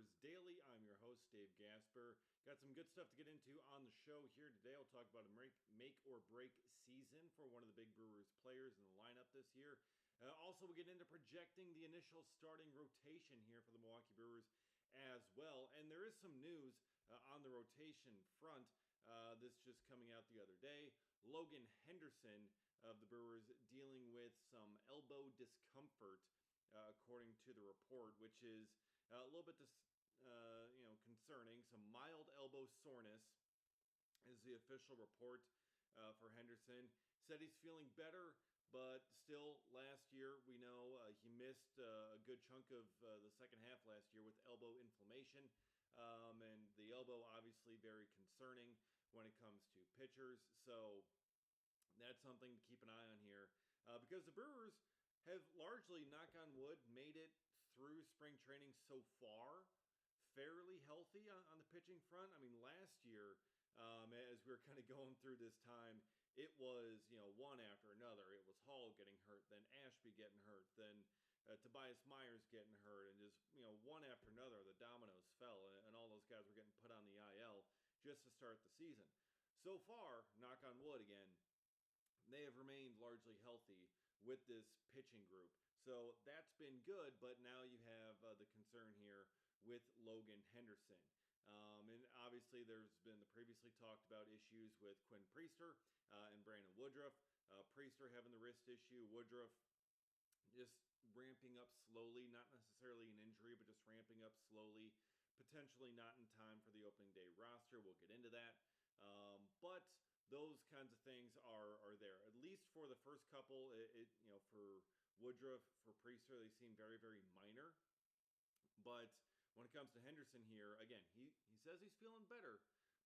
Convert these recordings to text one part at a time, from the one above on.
Brewers Daily. I'm your host, Dave Gasper. Got some good stuff to get into on the show here today. I'll talk about a make or break season for one of the big Brewers players in the lineup this year. Also, we'll get into projecting the initial starting rotation here for the Milwaukee Brewers as well. And there is some news on the rotation front. This just coming out the other day. Logan Henderson of the Brewers dealing with some elbow discomfort, according to the report, which is a little bit concerning. Some mild elbow soreness is the official report for Henderson. Said he's feeling better, but still, last year we know he missed a good chunk of the second half last year with elbow inflammation, and the elbow obviously very concerning when it comes to pitchers. So that's something to keep an eye on here, because the Brewers have largely, knock on wood, made it through spring training so far fairly healthy on the pitching front. I mean, last year, as we were kind of going through this time, it was, one after another. It was Hall getting hurt, then Ashby getting hurt, then Tobias Myers getting hurt, and just, one after another, the dominoes fell, and all those guys were getting put on the IL just to start the season. So far, knock on wood again, they have remained largely healthy with this pitching group. So that's been good, but now you have the concern here with Logan Henderson. And obviously there's been the previously talked about issues with Quinn Priester and Brandon Woodruff. Priester having the wrist issue, Woodruff just ramping up slowly, not necessarily an injury, but just ramping up slowly, potentially not in time for the opening day roster. We'll get into that. But those kinds of things are there, at least for the first couple. For Woodruff, for Priester, they seem very, very minor. But when it comes to Henderson here, again, he says he's feeling better,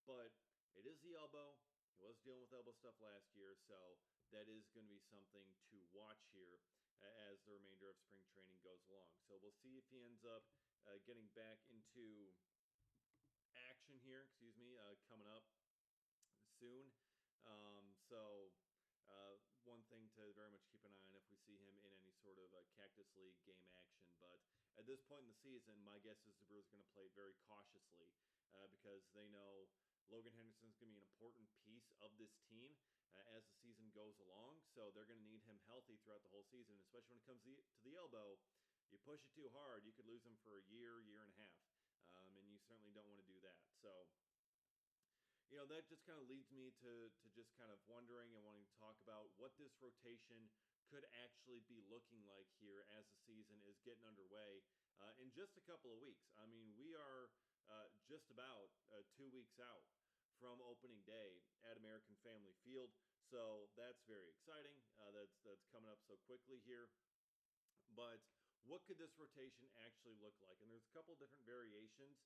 but it is the elbow. He was dealing with elbow stuff last year, so that is going to be something to watch here as the remainder of spring training goes along. So we'll see if he ends up getting back into action here, coming up soon. One thing to very much keep an eye on if we see him in any sort of Cactus League game action. But at this point in the season, my guess is the Brewers are going to play very cautiously because they know Logan Henderson is going to be an important piece of this team as the season goes along. So they're going to need him healthy throughout the whole season, especially when it comes to the elbow. You push it too hard, you could lose him for a year and a half. And you certainly don't want to do that. So that just kind of leads me to just kind of wondering and wanting to talk about what this rotation could actually be looking like here as the season is getting underway in just a couple of weeks. I mean, we are just about 2 weeks out from opening day at American Family Field, so that's very exciting. That's coming up so quickly here. But what could this rotation actually look like? And there's a couple different variations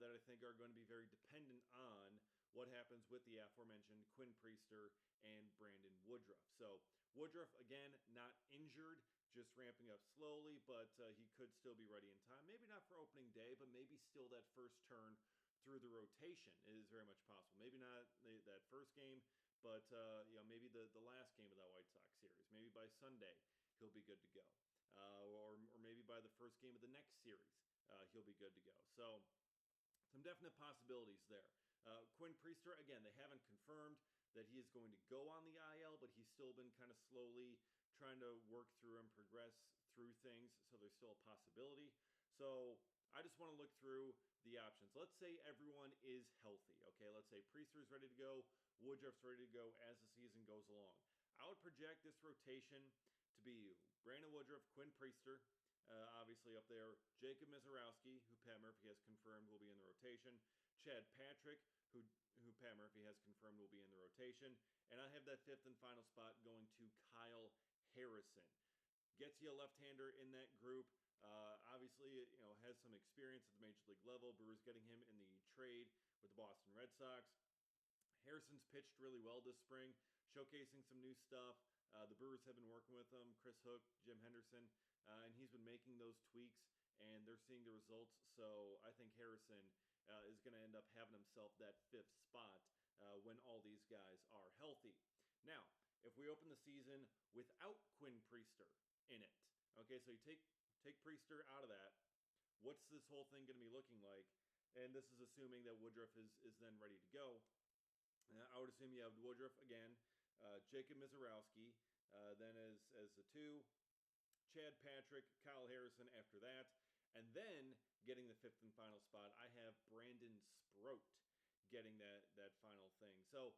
that I think are going to be very dependent on what happens with the aforementioned Quinn Priester and Brandon Woodruff. So Woodruff, again, not injured, just ramping up slowly, but he could still be ready in time. Maybe not for opening day, but maybe still that first turn through the rotation is very much possible. Maybe not that first game, but maybe the last game of that White Sox series. Maybe by Sunday he'll be good to go, or maybe by the first game of the next series he'll be good to go. So some definite possibilities there. Quinn Priester, again, they haven't confirmed that he is going to go on the IL, but he's still been kind of slowly trying to work through and progress through things, so there's still a possibility. So I just want to look through the options. Let's say everyone is healthy, okay? Let's say Priester's ready to go, Woodruff's ready to go as the season goes along. I would project this rotation to be Brandon Woodruff, Quinn Priester, obviously up there, Jacob Mizorowski, who Pat Murphy has confirmed will be in the rotation, Chad Patrick, who Pat Murphy has confirmed will be in the rotation, and I have that fifth and final spot going to Kyle Harrison. Gets you a left-hander in that group. Obviously, has some experience at the major league level. Brewers getting him in the trade with the Boston Red Sox. Harrison's pitched really well this spring, showcasing some new stuff. The Brewers have been working with him, Chris Hook, Jim Henderson, and he's been making those tweaks, and they're seeing the results. So I think Harrison is going to end up having himself that fifth spot when all these guys are healthy. Now, if we open the season without Quinn Priester in it, okay, so you take Priester out of that, what's this whole thing going to be looking like? And this is assuming that Woodruff is then ready to go. I would assume you have Woodruff again, Jacob Mizorowski, then as the 2, Chad Patrick, Kyle Harrison after that, and then getting the 5th and final spot, I have Brandon Sproat getting that final thing. So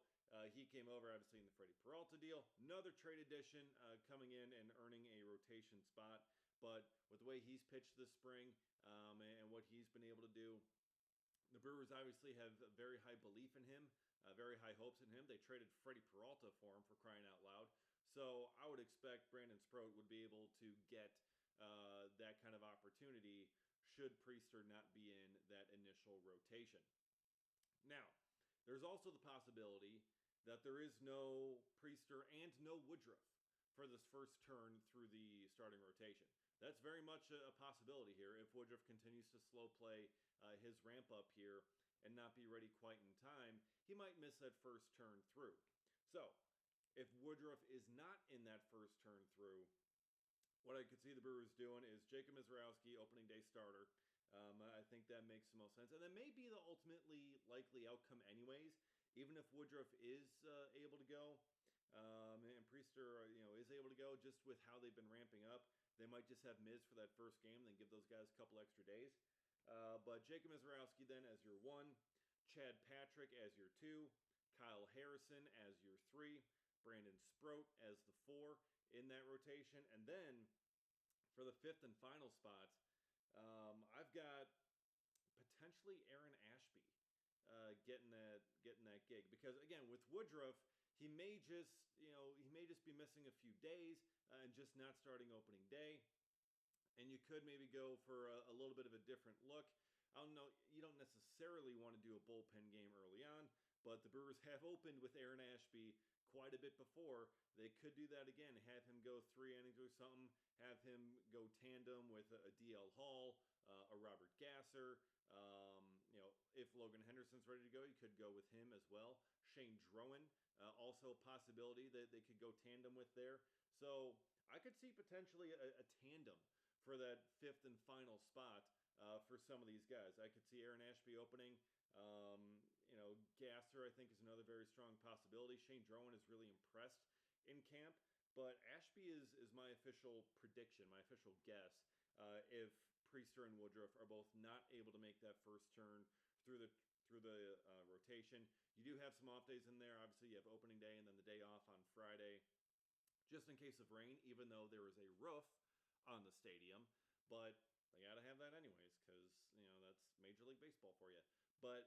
he came over, obviously, in the Freddie Peralta deal. Another trade addition coming in and earning a rotation spot. But with the way he's pitched this spring and what he's been able to do, the Brewers obviously have very high belief in him, very high hopes in him. They traded Freddie Peralta for him, for crying out loud. So I would expect Brandon Sproat would be able to get that kind of opportunity should Priester not be in that initial rotation. Now, there's also the possibility that there is no Priester and no Woodruff for this first turn through the starting rotation. That's very much a possibility here if Woodruff continues to slow play his ramp up here and not be ready quite in time. He might miss that first turn through. So, if Woodruff is not in that first turn through, what I could see the Brewers doing is Jacob Mizorowski, opening day starter. I think that makes the most sense. And that may be the ultimately likely outcome anyways, even if Woodruff is able to go and Priester is able to go, just with how they've been ramping up. They might just have Miz for that first game, then give those guys a couple extra days. But Jacob Mizorowski then as your 1, Chad Patrick as your 2, Kyle Harrison as your 3, Brandon Sproat as the 4 in that rotation. And then for the 5th and final spot, I've got potentially Aaron Ashby getting that gig. Because again, with Woodruff, he may just be missing a few days and just not starting opening day. And you could maybe go for a little bit of a different look. I don't know, you don't necessarily want to do a bullpen game early on, but the Brewers have opened with Aaron Ashby quite a bit before. They could do that again, have him go 3 innings or something, have him go tandem with a DL Hall, a Robert Gasser. If Logan Henderson's ready to go, you could go with him as well. Shane Drowan, also a possibility that they could go tandem with there. So I could see potentially a tandem for that 5th and final spot for some of these guys. I could see Aaron Ashby opening. Gasser, I think, is another very strong possibility. Shane Drowan is really impressed in camp, but Ashby is my official prediction, my official guess. If Priester and Woodruff are both not able to make that first turn through the rotation, you do have some off days in there. Obviously, you have opening day and then the day off on Friday, just in case of rain, even though there is a roof on the stadium. But they got to have that anyways, because that's Major League Baseball for you. But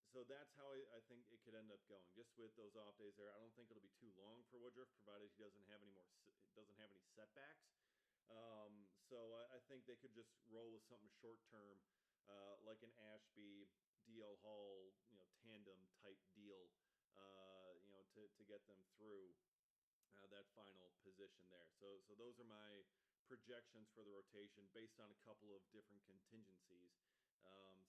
so that's how I think it could end up going, just with those off days there. I don't think it'll be too long for Woodruff, provided he doesn't have any setbacks. So I think they could just roll with something short term, like an Ashby, DL Hall, tandem type deal, to get them through that final position there. So those are my projections for the rotation based on a couple of different contingencies.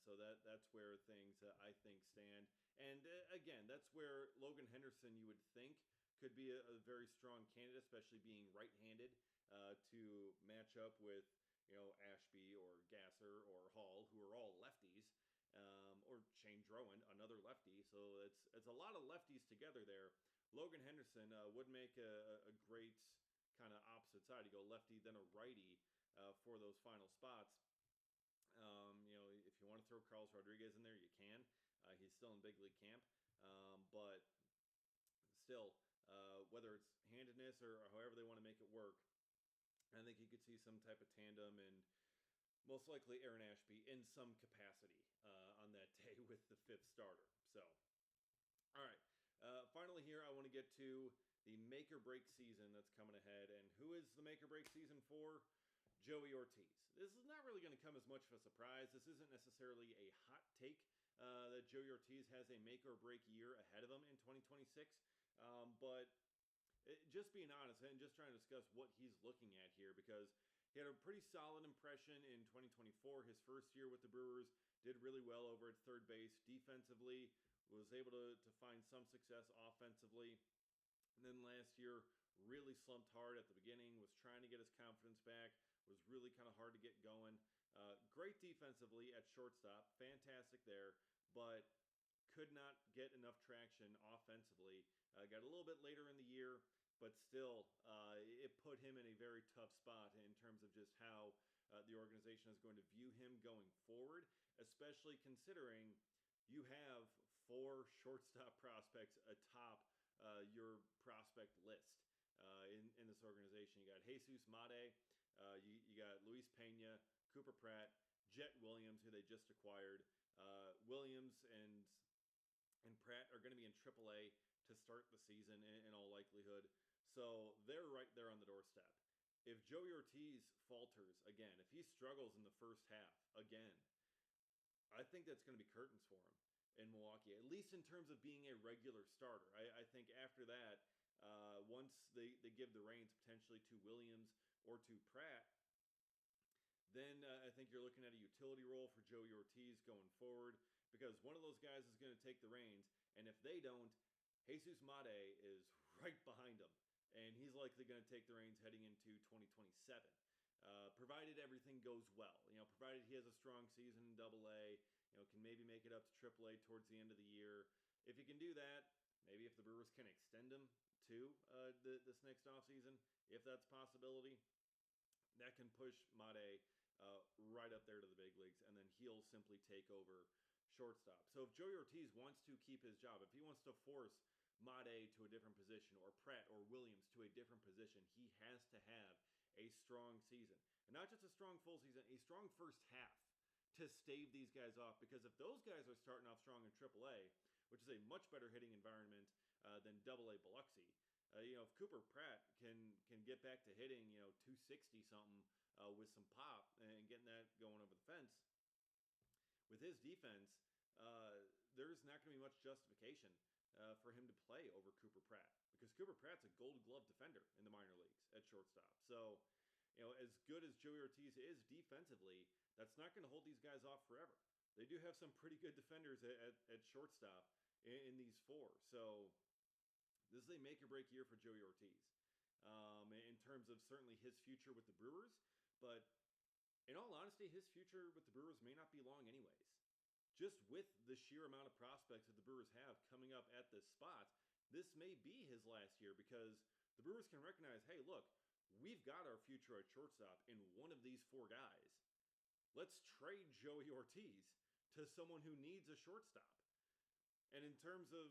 So that's where things I think stand. And again, that's where Logan Henderson, you would think, could be a very strong candidate, especially being right-handed, to match up with Ashby or Gasser or Hall, who are all lefties, or Shane Drowan, another lefty. So it's a lot of lefties together there. Logan Henderson would make a great kind of opposite side. You go lefty, then a righty for those final spots. If you want to throw Carlos Rodriguez in there, you can. He's still in big league camp. But still, whether it's handedness or however they want to make it work, I think you could see some type of tandem and most likely Aaron Ashby in some capacity on that day with the 5th starter. So, all right. Finally here, I want to get to the make or break season that's coming ahead. And who is the make or break season for? Joey Ortiz. This is not really going to come as much of a surprise. This isn't necessarily a hot take that Joey Ortiz has a make or break year ahead of him in 2026. But just being honest and just trying to discuss what he's looking at here, because he had a pretty solid impression in 2024. His first year with the Brewers, did really well over at third base. Defensively, was able to find some success offensively. And then last year, really slumped hard at the beginning, was trying to get his confidence back, was really kind of hard to get going. Great defensively at shortstop, fantastic there, but could not get enough traction offensively. Got a little bit later in the year, but still, it put him in a very tough spot in terms of just how the organization is going to view him going forward, especially considering you have four shortstop prospects atop your prospect list in this organization. You got Jesus Mate, you got Luis Pena, Cooper Pratt, Jet Williams, who they just acquired. Williams and Pratt are going to be in AAA to start the season in all likelihood. So they're right there on the doorstep. If Joey Ortiz falters again, if he struggles in the first half again, I think that's going to be curtains for him in Milwaukee, at least in terms of being a regular starter. I think after that, once they give the reins potentially to Williams or to Pratt, then I think you're looking at a utility role for Joey Ortiz going forward, because one of those guys is going to take the reins, and if they don't, Jesus Mate is right behind him, and he's likely going to take the reins heading into 2027, provided everything goes well. Provided he has a strong season in Double-A, can maybe make it up to Triple-A towards the end of the year. If he can do that, maybe if the Brewers can extend him to this next offseason, if that's a possibility, that can push Mate right up there to the big leagues, and then he'll simply take over shortstop. So if Joey Ortiz wants to keep his job, if he wants to force Mate to a different position, or Pratt or Williams to a different position, he has to have a strong season. And not just a strong full season, a strong first half to stave these guys off. Because if those guys are starting off strong in AAA, which is a much better hitting environment than Double-A Biloxi, if Cooper Pratt can get back to hitting 260 something with some pop and getting that going over the fence, with his defense, there's not going to be much justification for him to play over Cooper Pratt, because Cooper Pratt's a Gold Glove defender in the minor leagues at shortstop. So, as good as Joey Ortiz is defensively, that's not going to hold these guys off forever. They do have some pretty good defenders at shortstop in these four. So this is a make or break year for Joey Ortiz in terms of certainly his future with the Brewers. But in all honesty, his future with the Brewers may not be long anyways. Just with the sheer amount of prospects that the Brewers have coming up at this spot, this may be his last year, because the Brewers can recognize, hey, look, we've got our future at shortstop in one of these four guys. Let's trade Joey Ortiz to someone who needs a shortstop. And in terms of,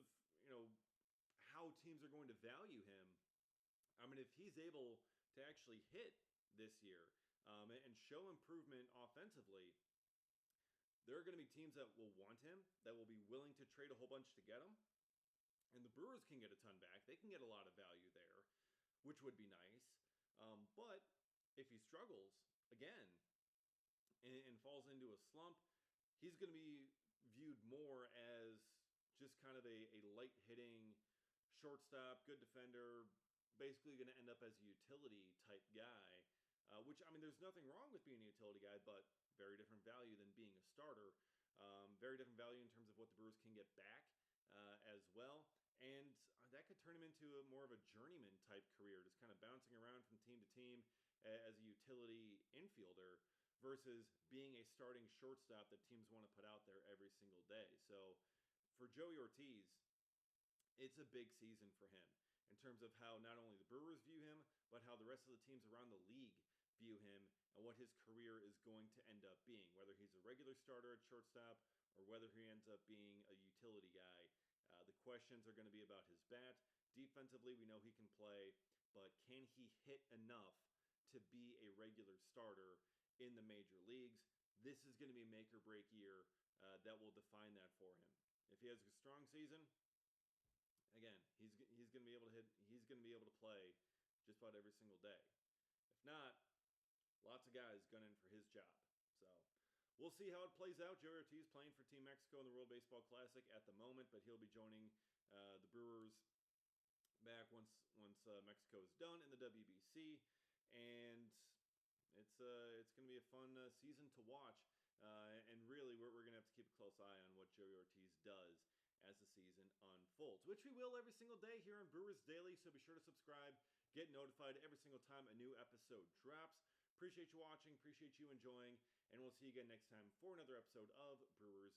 how teams are going to value him, I mean, if he's able to actually hit this year and show improvement offensively, there are going to be teams that will want him, that will be willing to trade a whole bunch to get him. And the Brewers can get a ton back. They can get a lot of value there, which would be nice. But if he struggles again and falls into a slump, he's going to be viewed more as just kind of a light-hitting shortstop, good defender, basically going to end up as a utility type guy, which, I mean, there's nothing wrong with being a utility guy, but very different value than being a starter. Very different value in terms of what the Brewers can get back as well. And that could turn him into more of a journeyman type career, just kind of bouncing around from team to team as a utility infielder versus being a starting shortstop that teams want to put out there every single day. So for Joey Ortiz, it's a big season for him in terms of how not only the Brewers view him, but how the rest of the teams around the league view him and what his career is going to end up being, whether he's a regular starter at shortstop or whether he ends up being a utility guy. The questions are going to be about his bat. Defensively, we know he can play, but can he hit enough to be a regular starter in the major leagues? This is going to be a make or break year that will define that for him. If he has a strong season, again, he's going to be able to hit. He's going to be able to play just about every single day. If not, lots of guys gunning for his job. So we'll see how it plays out. Joey Ortiz playing for Team Mexico in the World Baseball Classic at the moment, but he'll be joining the Brewers back once Mexico is done in the WBC, and it's going to be a fun season to watch. And really, we're going to have to keep a close eye on what Joey Ortiz does as the season unfolds, which we will every single day here on Brewers Daily. So be sure to subscribe, get notified every single time a new episode drops. Appreciate you watching, appreciate you enjoying, And we'll see you again next time for another episode of Brewers